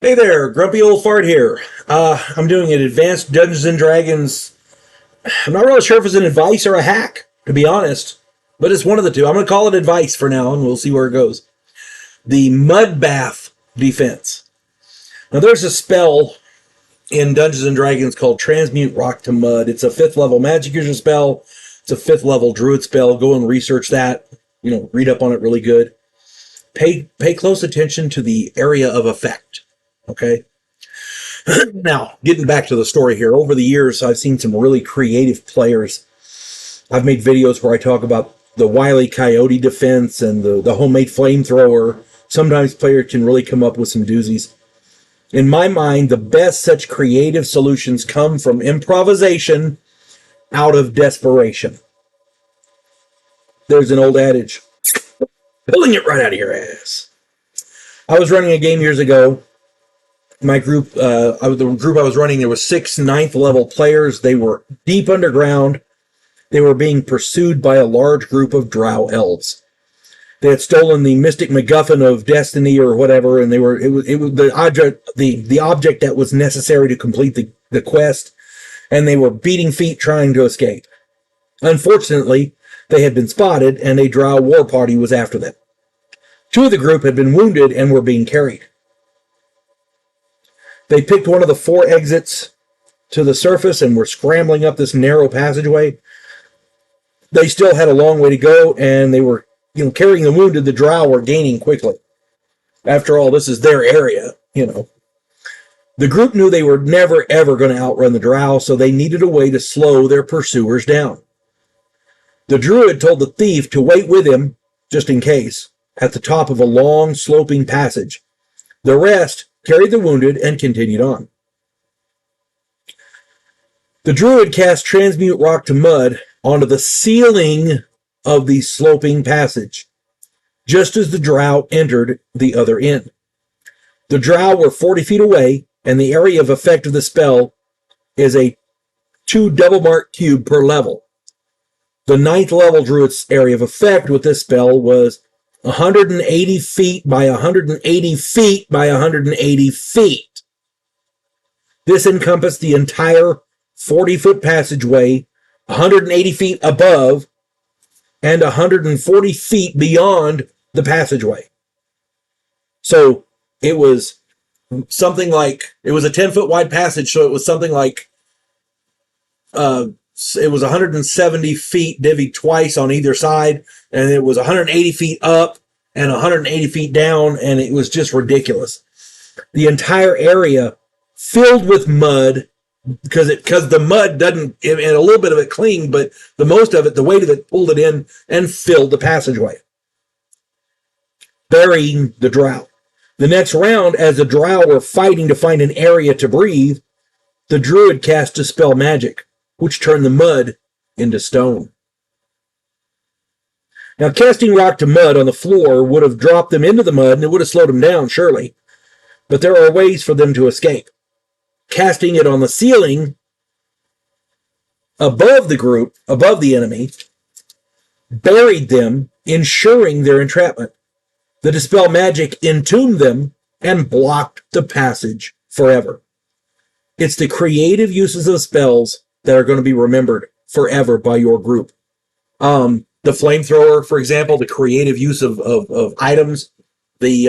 Hey there, Grumpy Old Fart here. I'm doing an advanced Dungeons and Dragons. I'm not really sure if it's an advice or a hack, to be honest, but it's one of the two. I'm going to call it advice for now, and we'll see where it goes. The Mud Bath Defense. Now, there's a spell in Dungeons and Dragons called Transmute Rock to Mud. It's a 5th level magic user spell. It's a 5th level druid spell. Go and research that. Read up on it really good. Pay close attention to the area of effect. Okay. Now, getting back to the story here, over the years, I've seen some really creative players. I've made videos where I talk about the Wile E. Coyote defense and the homemade flamethrower. Sometimes players can really come up with some doozies. In my mind, the best such creative solutions come from improvisation out of desperation. There's an old adage. Pulling it right out of your ass. I was running a game years ago. My group, the group I was running, there was 6 9th level players. They were deep underground. They were being pursued by a large group of drow elves. They had stolen the mystic MacGuffin of destiny or whatever, and it was the object that was necessary to complete the quest, and they were beating feet trying to escape. Unfortunately, they had been spotted, and a drow war party was after them. 2 of the group had been wounded and were being carried. They picked one of the 4 exits to the surface and were scrambling up this narrow passageway. They still had a long way to go, and they were, carrying the wounded. The drow were gaining quickly. After all, this is their area, The group knew they were never, ever going to outrun the drow, so they needed a way to slow their pursuers down. The druid told the thief to wait with him, just in case, at the top of a long, sloping passage. The rest carried the wounded and continued on. The druid cast Transmute Rock to Mud onto the ceiling of the sloping passage, just as the drow entered the other end. The drow were 40 feet away, and the area of effect of the spell is a 2 double-marked cube per level. The 9th level druid's area of effect with this spell was 180 feet by 180 feet by 180 feet. This encompassed the entire 40-foot passageway, 180 feet above, and 140 feet beyond the passageway. So it was something like, it was a 10-foot wide passage, so it was something like, it was 170 feet divvied twice on either side, and it was 180 feet up and 180 feet down, and it was just ridiculous. The entire area filled with mud, because the mud doesn't, and a little bit of it cleaned, but the most of it, the weight of it pulled it in and filled the passageway, burying the drow. The next round, as the drow were fighting to find an area to breathe, the druid cast Dispel Magic, which turned the mud into stone. Now, casting rock to mud on the floor would have dropped them into the mud, and it would have slowed them down, surely. But there are ways for them to escape. Casting it on the ceiling above the group, above the enemy, buried them, ensuring their entrapment. The Dispel Magic entombed them and blocked the passage forever. It's the creative uses of spells that are going to be remembered forever by your group. The flamethrower, for example, the creative use of items, the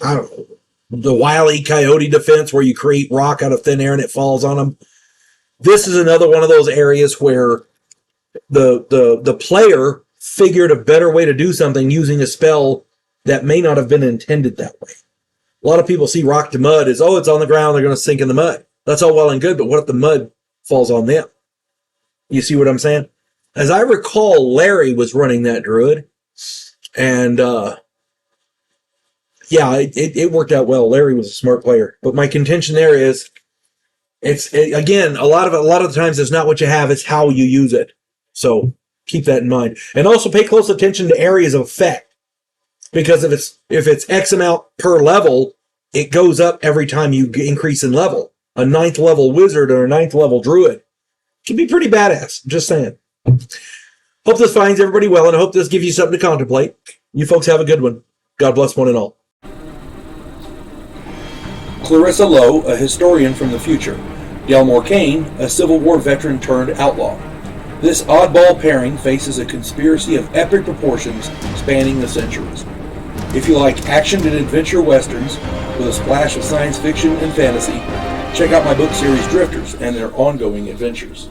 I don't know, the Wile E. Coyote defense, where you create rock out of thin air and it falls on them. This is another one of those areas where the player figured a better way to do something using a spell that may not have been intended that way. A lot of people see rock to mud as, oh, it's on the ground, they're going to sink in the mud. That's all well and good, but what if the mud falls on them? You see what I'm saying? As I recall, Larry was running that druid, and it worked out well. Larry was a smart player, but my contention there is, again, a lot of the times it's not what you have, it's how you use it. So keep that in mind, and also pay close attention to areas of effect, because if it's X amount per level, it goes up every time you increase in level. A 9th level wizard or a 9th level druid can be pretty badass. Just saying. Hope this finds everybody well, and I hope this gives you something to contemplate. You folks have a good one. God bless one and all. Clarissa Lowe, a historian from the future. Delmore Kane, a Civil War veteran turned outlaw. This oddball pairing faces a conspiracy of epic proportions spanning the centuries. If you like action and adventure westerns with a splash of science fiction and fantasy, check out my book series Drifters and their ongoing adventures.